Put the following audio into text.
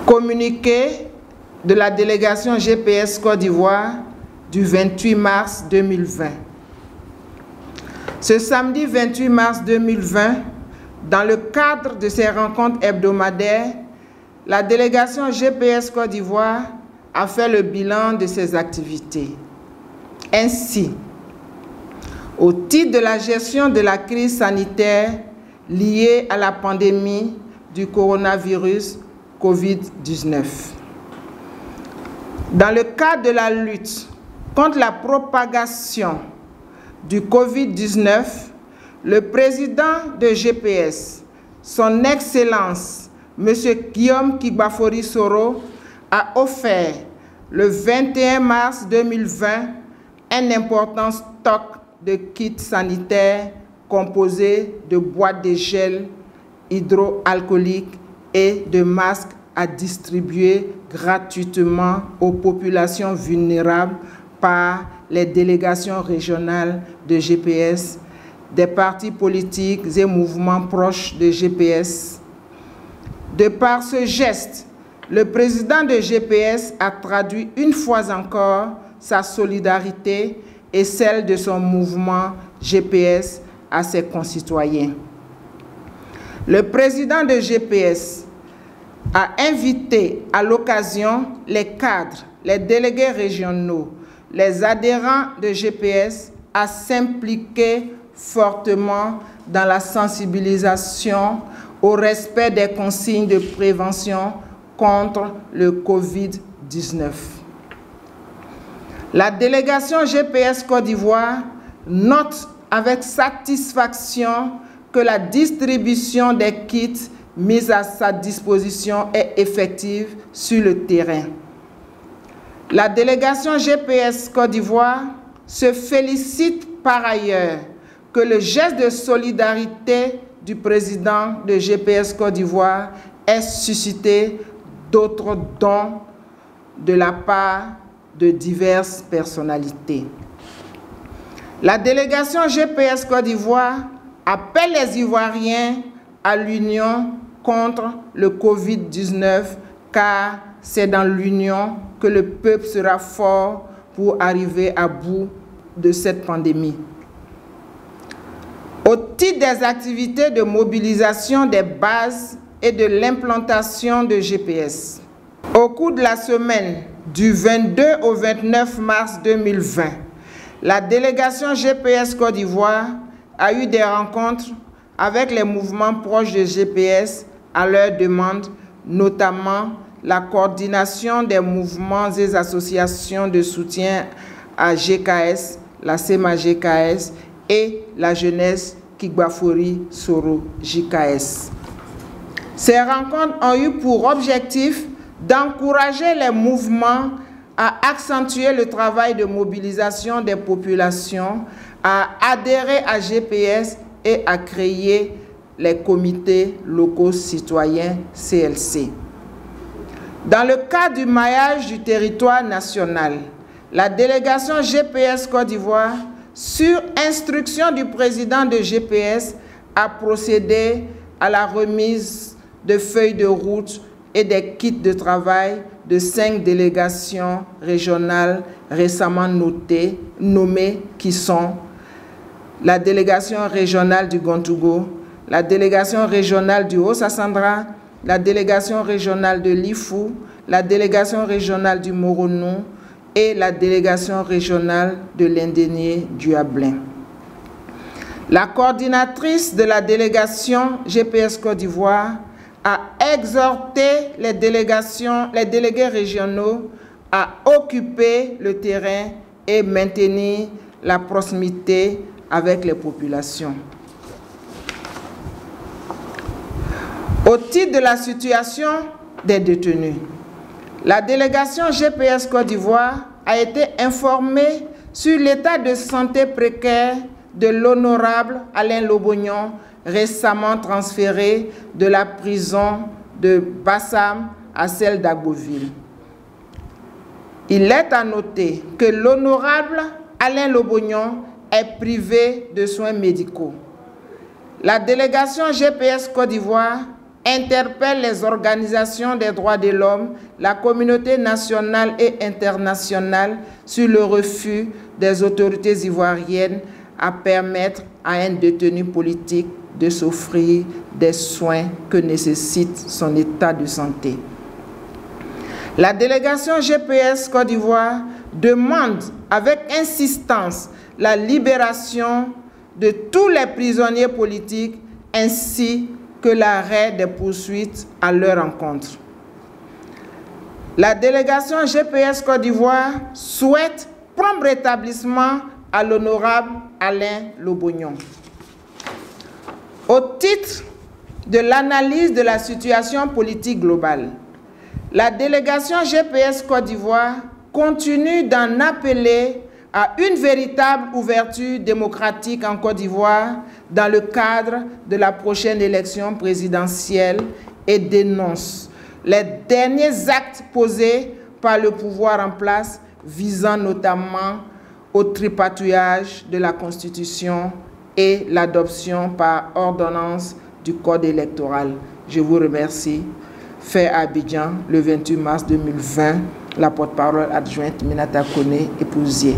Communiqué de la délégation GPS Côte d'Ivoire du 28 mars 2020. Ce samedi 28 mars 2020, dans le cadre de ces rencontres hebdomadaires, la délégation GPS Côte d'Ivoire a fait le bilan de ses activités. Ainsi, au titre de la gestion de la crise sanitaire liée à la pandémie du coronavirus COVID-19. Dans le cadre de la lutte contre la propagation du COVID-19, le président de GPS, son Excellence, M. Guillaume Kigbafori Soro, a offert le 21 mars 2020 un important stock de kits sanitaires composés de boîtes de gel hydroalcooliques et de masques à distribuer gratuitement aux populations vulnérables par les délégations régionales de GPS, des partis politiques et mouvements proches de GPS. De par ce geste, le président de GPS a traduit une fois encore sa solidarité et celle de son mouvement GPS à ses concitoyens. Le président de GPS a invité à l'occasion les cadres, les délégués régionaux, les adhérents de GPS à s'impliquer fortement dans la sensibilisation au respect des consignes de prévention contre le COVID-19. La délégation GPS Côte d'Ivoire note avec satisfaction que la distribution des kits mis à sa disposition est effective sur le terrain. La délégation GPS Côte d'Ivoire se félicite par ailleurs que le geste de solidarité du président de GPS Côte d'Ivoire ait suscité d'autres dons de la part de diverses personnalités. La délégation GPS Côte d'Ivoire appelle les Ivoiriens à l'union contre le Covid-19 car c'est dans l'union que le peuple sera fort pour arriver à bout de cette pandémie. Au titre des activités de mobilisation des bases et de l'implantation de GPS, au cours de la semaine du 22 au 29 mars 2020, la délégation GPS Côte d'Ivoire a eu des rencontres avec les mouvements proches de GPS à leur demande, notamment la coordination des mouvements et associations de soutien à GKS, la CEMA-GKS et la jeunesse Kigbafori Soro JKS. Ces rencontres ont eu pour objectif d'encourager les mouvements à accentuer le travail de mobilisation des populations, à adhérer à GPS et à créer les comités locaux citoyens CLC. Dans le cadre du maillage du territoire national, la délégation GPS Côte d'Ivoire, sur instruction du président de GPS, a procédé à la remise de feuilles de route et des kits de travail de 5 délégations régionales récemment nommées qui sont la délégation régionale du Gontougo, la délégation régionale du Haut-Sassandra, la délégation régionale de l'Ifou, la délégation régionale du Moronou et la délégation régionale de l'Indénié du Hablin. La coordinatrice de la délégation GPS Côte d'Ivoire a exhorté les délégués régionaux à occuper le terrain et maintenir la proximité avec les populations. Au titre de la situation des détenus, la délégation GPS Côte d'Ivoire a été informée sur l'état de santé précaire de l'honorable Alain Lobognon, récemment transféré de la prison de Bassam à celle d'Agboville. Il est à noter que l'honorable Alain Lobognon est privé de soins médicaux. La délégation GPS Côte d'Ivoire interpelle les organisations des droits de l'homme, la communauté nationale et internationale sur le refus des autorités ivoiriennes à permettre à un détenu politique de s'offrir des soins que nécessite son état de santé. La délégation GPS Côte d'Ivoire demande avec insistance la libération de tous les prisonniers politiques ainsi que l'arrêt des poursuites à leur encontre. La délégation GPS Côte d'Ivoire souhaite prompt rétablissement à l'honorable Alain Lobognon. Au titre de l'analyse de la situation politique globale, la délégation GPS Côte d'Ivoire continue d'en appeler à une véritable ouverture démocratique en Côte d'Ivoire dans le cadre de la prochaine élection présidentielle et dénonce les derniers actes posés par le pouvoir en place visant notamment au tripatouillage de la Constitution et l'adoption par ordonnance du Code électoral. Je vous remercie. Fait à Abidjan le 28 mars 2020, la porte-parole adjointe Minata Kone Épousier.